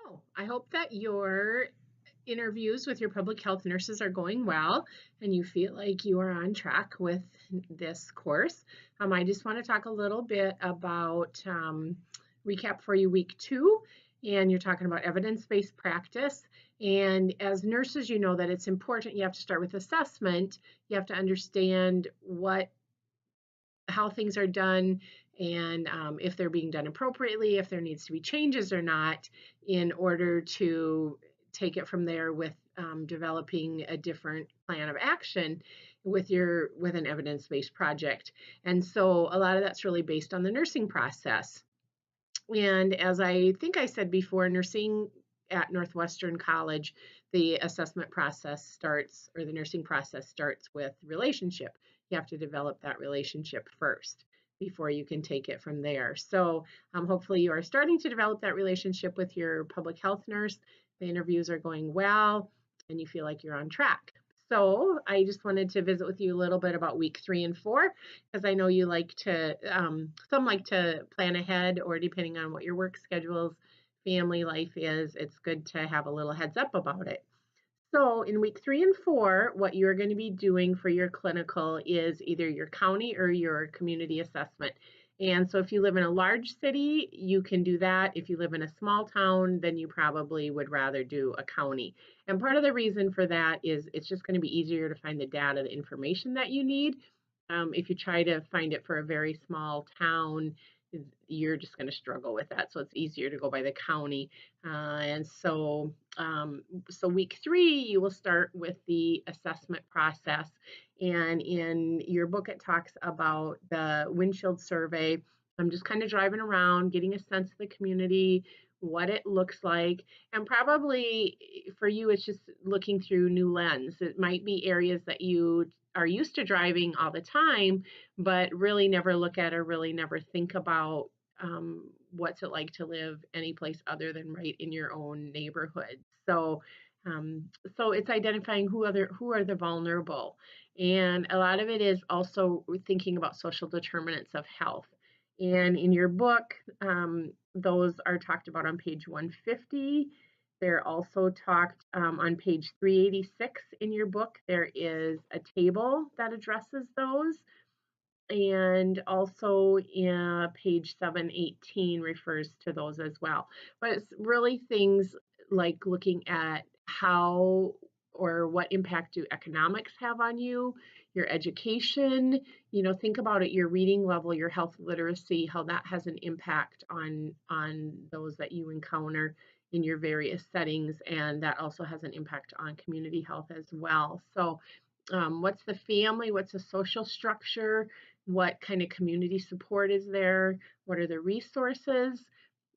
Oh, I hope that your interviews with your public health nurses are going well and you feel like you are on track with this course. I just want to talk a little bit about recap for you week 2, and you're talking about evidence-based practice. And as nurses, you know that it's important. You have to start with assessment. You have to understand how things are done and if they're being done appropriately, if there needs to be changes or not, in order to take it from there with developing a different plan of action with an evidence-based project. And so a lot of that's really based on the nursing process. And as I think I said before, nursing at Northwestern College, the assessment process starts, or the nursing process starts with relationship. You have to develop that relationship first before you can take it from there. So hopefully you are starting to develop that relationship with your public health nurse. The interviews are going well and you feel like you're on track. So I just wanted to visit with you a little bit about week 3 and 4, because I know you like to, some like to plan ahead, or depending on what your work schedules, family life is, it's good to have a little heads up about it. So in week 3 and 4, what you're going to be doing for your clinical is either your county or your community assessment. And so if you live in a large city, you can do that. If you live in a small town, then you probably would rather do a county. And part of the reason for that is it's just going to be easier to find the data, the information that you need. If you try to find it for a very small town, you're just going to struggle with that. So it's easier to go by the county. So week 3, you will start with the assessment process. And in your book, it talks about the windshield survey. I'm just kind of driving around, getting a sense of the community, what it looks like. And probably for you, it's just looking through new lens. It might be areas that you are used to driving all the time, but really never look at or really never think about what's it like to live any place other than right in your own neighborhood. So it's identifying who are the vulnerable, and a lot of it is also thinking about social determinants of health. And in your book, those are talked about on page 150. They're also talked on page 386 in your book. There is a table that addresses those. And also in page 718 refers to those as well. But it's really things like looking at how or what impact do economics have on you, your education, think about it, your reading level, your health literacy, how that has an impact on those that you encounter in your various settings, and that also has an impact on community health as well. So what's the family, what's the social structure, what kind of community support is there, what are the resources,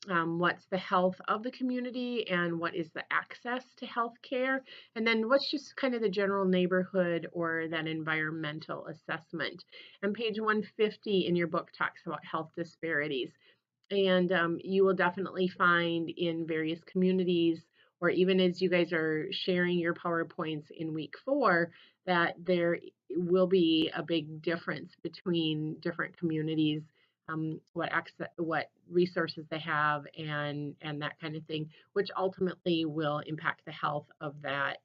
what's the health of the community, and what is the access to health care, and then what's just kind of the general neighborhood or that environmental assessment. And page 150 in your book talks about health disparities. And you will definitely find in various communities, or even as you guys are sharing your PowerPoints in week 4, that there will be a big difference between different communities, what resources they have, and that kind of thing, which ultimately will impact the health of that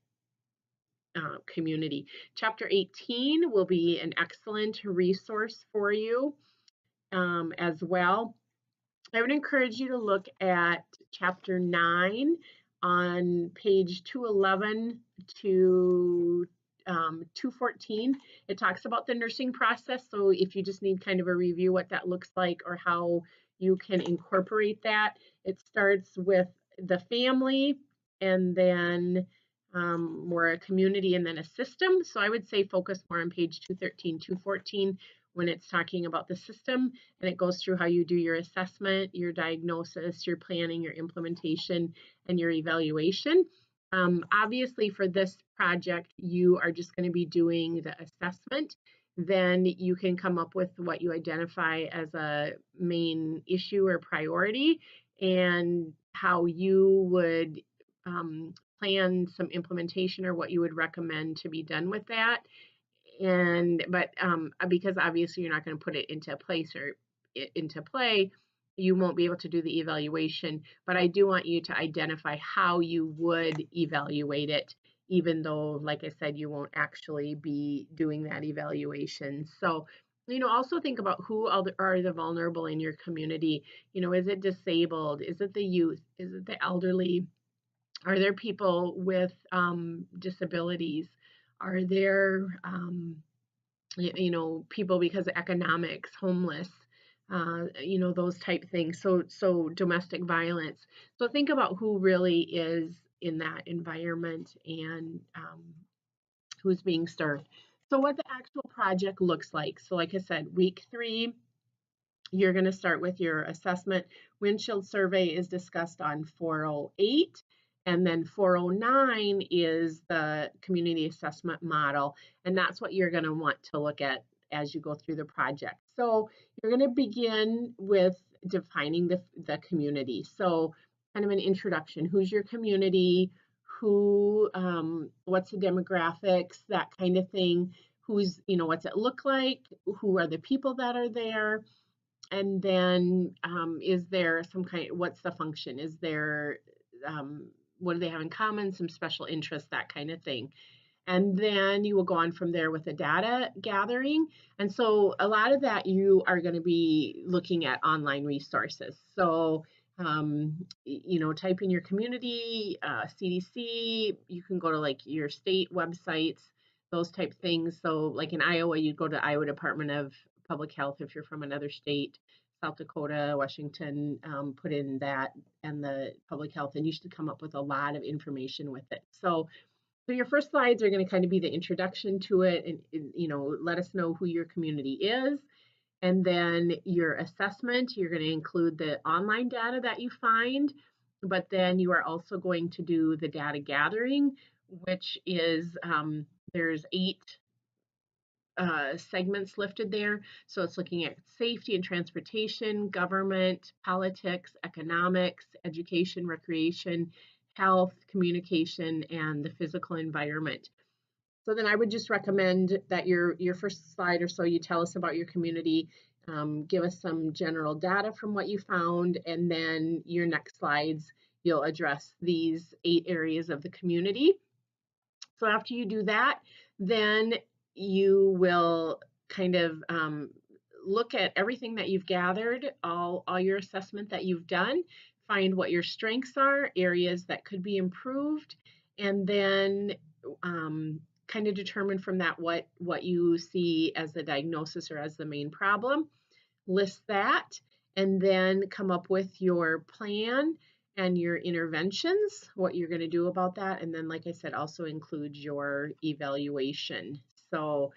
community. Chapter 18 will be an excellent resource for you as well. I would encourage you to look at chapter 9 on page 211 to 214. It talks about the nursing process. So if you just need kind of a review what that looks like or how you can incorporate that, it starts with the family, and then more a community, and then a system. So I would say focus more on page 213, 214 when it's talking about the system, and it goes through how you do your assessment, your diagnosis, your planning, your implementation, and your evaluation. Obviously, for this project, you are just going to be doing the assessment. Then you can come up with what you identify as a main issue or priority, and how you would plan some implementation, or what you would recommend to be done with that. But because obviously you're not going to put it into place or into play, you won't be able to do the evaluation, but I do want you to identify how you would evaluate it, even though, like I said, you won't actually be doing that evaluation. So, also think about who are the vulnerable in your community. Is it disabled? Is it the youth? Is it the elderly? Are there people with disabilities? Are there, people because of economics, homeless, those type things. So domestic violence. So think about who really is in that environment and who's being served. So what the actual project looks like. So like I said, week 3, you're going to start with your assessment. Windshield survey is discussed on 408. And then 409 is the community assessment model. And that's what you're going to want to look at as you go through the project. So you're going to begin with defining the community. So kind of an introduction. Who's your community? What's the demographics? That kind of thing. What's it look like? Who are the people that are there? And then is there what's the function? Is there, what do they have in common? Some special interests, that kind of thing. And then you will go on from there with the data gathering. And so a lot of that you are going to be looking at online resources. So, type in your community, CDC, you can go to like your state websites, those type things. So like in Iowa, you'd go to Iowa Department of Public Health if you're from another state. South Dakota, Washington, put in that and the public health, and you should come up with a lot of information with it. So your first slides are going to kind of be the introduction to it and let us know who your community is. And then your assessment, you're going to include the online data that you find, but then you are also going to do the data gathering, which is there's 8 segments lifted there. So it's looking at safety and transportation, government, politics, economics, education, recreation, health, communication, and the physical environment. So then I would just recommend that your first slide or so, you tell us about your community, give us some general data from what you found, and then your next slides, you'll address these 8 areas of the community. So after you do that, then you will kind of look at everything that you've gathered, all your assessment that you've done, find what your strengths are, areas that could be improved, and then kind of determine from that what you see as the diagnosis or as the main problem. List that, and then come up with your plan and your interventions, what you're going to do about that. And then, like I said, also include your evaluation. So